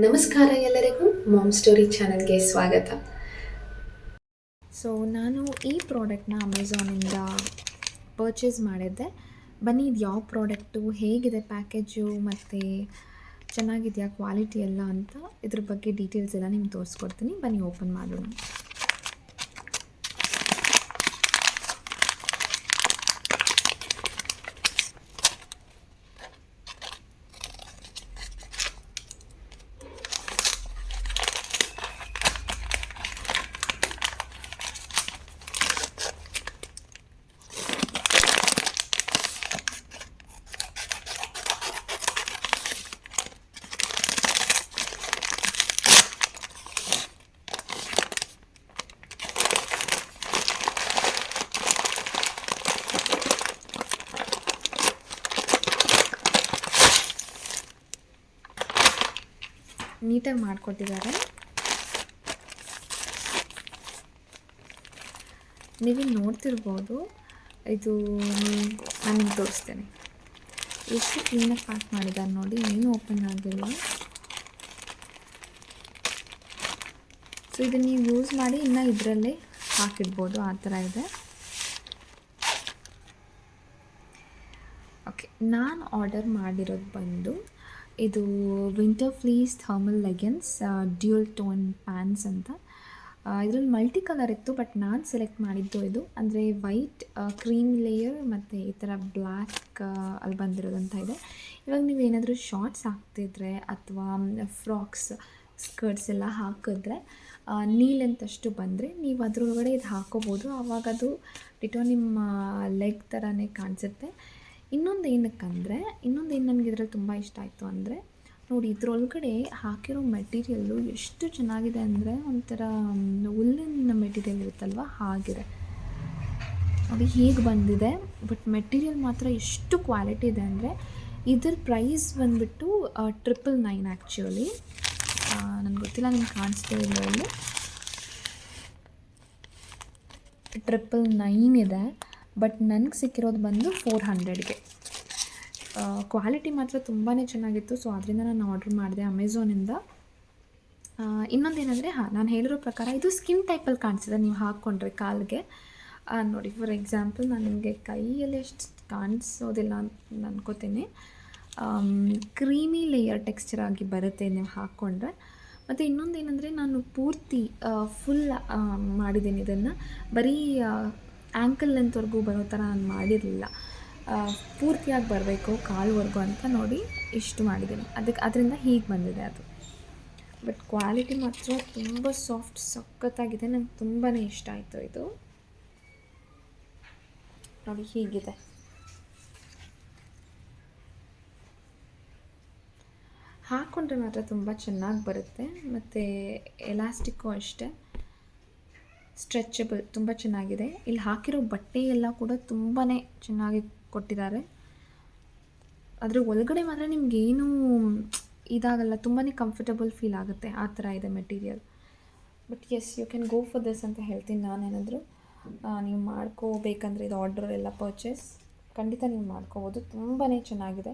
ನಮಸ್ಕಾರ ಎಲ್ಲರಿಗೂ ma'am story ಚಾನಲ್ಗೆ ಸ್ವಾಗತ. ಸೊ ನಾನು ಈ ಪ್ರಾಡಕ್ಟ್ನ ಅಮೆಝಾನಿಂದ ಪರ್ಚೇಸ್ ಮಾಡಿದ್ದೆ. ಬನ್ನಿ ಇದು ಯಾವ ಪ್ರಾಡಕ್ಟು, ಹೇಗಿದೆ ಪ್ಯಾಕೇಜು ಮತ್ತು ಚೆನ್ನಾಗಿದೆಯಾ ಕ್ವಾಲಿಟಿ ಎಲ್ಲ ಅಂತ ಇದ್ರ ಬಗ್ಗೆ ಡೀಟೇಲ್ಸ್ ಎಲ್ಲ ನಿಮ್ಗೆ ತೋರಿಸ್ಕೊಡ್ತೀನಿ. ಬನ್ನಿ ಓಪನ್ ಮಾಡೋಣ. ನೀಟಾಗಿ ಮಾಡಿಕೊಟ್ಟಿದ್ದಾರೆ. ನೀವಿಲ್ಲಿ ನೋಡ್ತಿರ್ಬೋದು, ಇದು ನಾನು ನಿಮ್ಗೆ ತೋರಿಸ್ತೇನೆ ಎಷ್ಟು ಕ್ಲೀನಾಗಿ ಪ್ಯಾಕ್ ಮಾಡಿದ್ದಾರೆ ನೋಡಿ. ಏನೂ ಓಪನ್ ಆಗಿಲ್ಲ. ಸೊ ಇದನ್ನು ನೀವು ಯೂಸ್ ಮಾಡಿ ಇನ್ನು ಇದರಲ್ಲೇ ಹಾಕಿಡ್ಬೋದು, ಆ ಥರ ಇದೆ. ಓಕೆ, ನಾನು ಆರ್ಡರ್ ಮಾಡಿರೋದು ಬಂದು ಇದು winter fleece thermal leggings dual tone pants ಅಂತ. ಇದರಲ್ಲಿ ಮಲ್ಟಿ ಕಲರ್ ಇತ್ತು, ಬಟ್ ನಾನು ಸೆಲೆಕ್ಟ್ ಮಾಡಿದ್ದು ಇದು ಅಂದರೆ ವೈಟ್ ಕ್ರೀಮ್ ಲೇಯರ್ ಮತ್ತು ಈ ಥರ ಬ್ಲ್ಯಾಕ್ ಅಲ್ಲಿ ಬಂದಿರೋದಂತ ಇದೆ. ಇವಾಗ ನೀವು ಏನಾದರೂ ಶಾರ್ಟ್ಸ್ ಹಾಕ್ತಿದ್ರೆ ಅಥವಾ ಫ್ರಾಕ್ಸ್ ಸ್ಕರ್ಟ್ಸ್ ಎಲ್ಲ ಹಾಕಿದ್ರೆ ನೀ ಲೆಂತ್ ಅಷ್ಟು ಬಂದರೆ ನೀವು ಅದರೊಳಗಡೆ ಇದು ಹಾಕೋಬೋದು. ಆವಾಗ ಅದು ಡಿಟೋ ನಿಮ್ಮ ಲೆಗ್ ಥರನೇ ಕಾಣಿಸುತ್ತೆ. ಇನ್ನೊಂದು ಏನು ನನಗೆ ಇದರಲ್ಲಿ ತುಂಬ ಇಷ್ಟ ಆಯಿತು ಅಂದರೆ ನೋಡಿ, ಇದರೊಳಗಡೆ ಹಾಕಿರೋ ಮೆಟೀರಿಯಲ್ಲು ಎಷ್ಟು ಚೆನ್ನಾಗಿದೆ ಅಂದರೆ ಒಂಥರ ಹುಲ್ಲಿನ ಮೆಟೀರಿಯಲ್ ಇರುತ್ತಲ್ವ ಹಾಗಿದೆ ನೋಡಿ, ಹೀಗೆ ಬಂದಿದೆ. ಬಟ್ ಮೆಟೀರಿಯಲ್ ಮಾತ್ರ ಎಷ್ಟು ಕ್ವಾಲಿಟಿ ಇದೆ ಅಂದರೆ ಇದರ ಪ್ರೈಸ್ ಬಂದುಬಿಟ್ಟು 999 ಆ್ಯಕ್ಚುಲಿ. ನನಗೆ ಗೊತ್ತಿಲ್ಲ, ನಿಮ್ಗೆ ಕಾಣಿಸ್ತಾ ಇಲ್ಲ ಇಲ್ಲಿ 999 ಇದೆ. ಬಟ್ ನನಗೆ ಸಿಕ್ಕಿರೋದು ಬಂದು 400ಗೆ. ಕ್ವಾಲಿಟಿ ಮಾತ್ರ ತುಂಬಾ ಚೆನ್ನಾಗಿತ್ತು. ಸೊ ಅದರಿಂದ ನಾನು ಆರ್ಡ್ರ್ ಮಾಡಿದೆ ಅಮೆಝಾನಿಂದ. ಇನ್ನೊಂದೇನೆಂದರೆ ನಾನು ಹೇಳಿರೋ ಪ್ರಕಾರ ಇದು ಸ್ಕಿನ್ ಟೈಪಲ್ಲಿ ಕಾಣಿಸಿದೆ ನೀವು ಹಾಕ್ಕೊಂಡ್ರೆ ಕಾಲಿಗೆ. ನೋಡಿ, ಫಾರ್ ಎಕ್ಸಾಂಪಲ್ ನಾನು ನಿಮಗೆ ಕೈಯಲ್ಲಿ ಎಷ್ಟು ಕಾಣಿಸೋದಿಲ್ಲ ಅಂತ ಅನ್ಕೋತೀನಿ. ಕ್ರೀಮಿ ಲೇಯರ್ ಟೆಕ್ಸ್ಚರ್ ಆಗಿ ಬರುತ್ತೆ ನೀವು ಹಾಕ್ಕೊಂಡ್ರೆ. ಮತ್ತು ಇನ್ನೊಂದೇನೆಂದರೆ ನಾನು ಪೂರ್ತಿ ಫುಲ್ ಮಾಡಿದ್ದೀನಿ ಇದನ್ನು. ಬರೀ ಆ್ಯಂಕಲ್ ಲೆಂತ್ವರೆಗೂ ಬರೋ ಥರ ನಾನು ಮಾಡಿರಲಿಲ್ಲ, ಪೂರ್ತಿಯಾಗಿ ಬರಬೇಕು ಕಾಲ್ವರೆಗೂ ಅಂತ ನೋಡಿ ಇಷ್ಟು ಮಾಡಿದ್ದೀನಿ. ಅದರಿಂದ ಹೀಗೆ ಬಂದಿದೆ ಅದು. ಬಟ್ ಕ್ವಾಲಿಟಿ ಮಾತ್ರ ತುಂಬ ಸಾಫ್ಟ್ ಸಖತ್ತಾಗಿದೆ. ನಂಗೆ ತುಂಬಾ ಇಷ್ಟ ಆಯಿತು ಇದು. ನೋಡಿ ಹೀಗಿದೆ. ಹಾಕ್ಕೊಂಡ್ರೆ ಮಾತ್ರ ತುಂಬ ಚೆನ್ನಾಗಿ ಬರುತ್ತೆ. ಮತ್ತು ಎಲಾಸ್ಟಿಕ್ಕು ಅಷ್ಟೇ ಸ್ಟ್ರೆಚಬಲ್, ತುಂಬ ಚೆನ್ನಾಗಿದೆ. ಇಲ್ಲಿ ಹಾಕಿರೋ ಬಟ್ಟೆ ಎಲ್ಲ ಕೂಡ ತುಂಬಾ ಚೆನ್ನಾಗಿ ಕೊಟ್ಟಿದ್ದಾರೆ. ಅದ್ರ ಒಳಗಡೆ ಮಾತ್ರ ನಿಮಗೇನು ಇದಾಗಲ್ಲ, ತುಂಬಾ ಕಂಫರ್ಟಬಲ್ ಫೀಲ್ ಆಗುತ್ತೆ, ಆ ಥರ ಇದೆ material. But yes, you can go for this ಅಂತ ಹೇಳ್ತೀನಿ ನಾನೇನಾದರೂ. ನೀವು ಮಾಡ್ಕೋಬೇಕಂದ್ರೆ ಇದು ಆರ್ಡ್ರ್ ಎಲ್ಲ ಪರ್ಚೇಸ್ ಖಂಡಿತ ನೀವು ಮಾಡ್ಕೋಬೋದು. ತುಂಬಾ ಚೆನ್ನಾಗಿದೆ.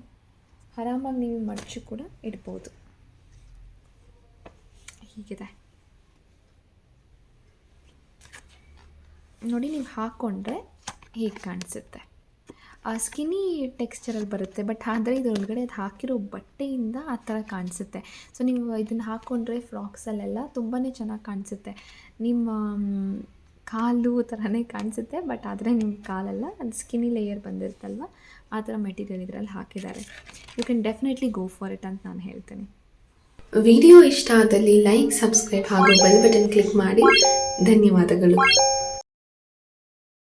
ಆರಾಮಾಗಿ ನೀವು ಮಡಚಿ ಕೂಡ ಇಡ್ಬೋದು. ಹೀಗಿದೆ ನೋಡಿ, ನೀವು ಹಾಕ್ಕೊಂಡ್ರೆ ಹೇಗೆ ಕಾಣಿಸುತ್ತೆ. ಸ್ಕಿನ್ನಿ ಟೆಕ್ಸ್ಚರಲ್ಲಿ ಬರುತ್ತೆ. ಬಟ್ ಆದರೆ ಇದರೊಳಗಡೆ ಅದು ಹಾಕಿರೋ ಬಟ್ಟೆಯಿಂದ ಆ ಥರ ಕಾಣಿಸುತ್ತೆ. ಸೊ ನೀವು ಇದನ್ನು ಹಾಕ್ಕೊಂಡ್ರೆ ಫ್ರಾಕ್ಸಲ್ಲೆಲ್ಲ ತುಂಬಾ ಚೆನ್ನಾಗಿ ಕಾಣಿಸುತ್ತೆ. ನಿಮ್ಮ ಕಾಲು ಥರನೇ ಕಾಣಿಸುತ್ತೆ. ಬಟ್ ಆದರೆ ನಿಮ್ಮ ಕಾಲಲ್ಲ, ಅದು ಸ್ಕಿನ್ನಿ ಲೇಯರ್ ಬಂದಿರುತ್ತಲ್ವ, ಆ ಥರ ಮೆಟೀರಿಯಲ್ ಇದರಲ್ಲಿ ಹಾಕಿದ್ದಾರೆ. You can definitely go for it ಅಂತ ನಾನು ಹೇಳ್ತೀನಿ. ವಿಡಿಯೋ ಇಷ್ಟ ಆದಲ್ಲಿ ಲೈಕ್, ಸಬ್ಸ್ಕ್ರೈಬ್ ಹಾಗೂ ಬೆಲ್ ಬಟನ್ ಕ್ಲಿಕ್ ಮಾಡಿ. ಧನ್ಯವಾದಗಳು.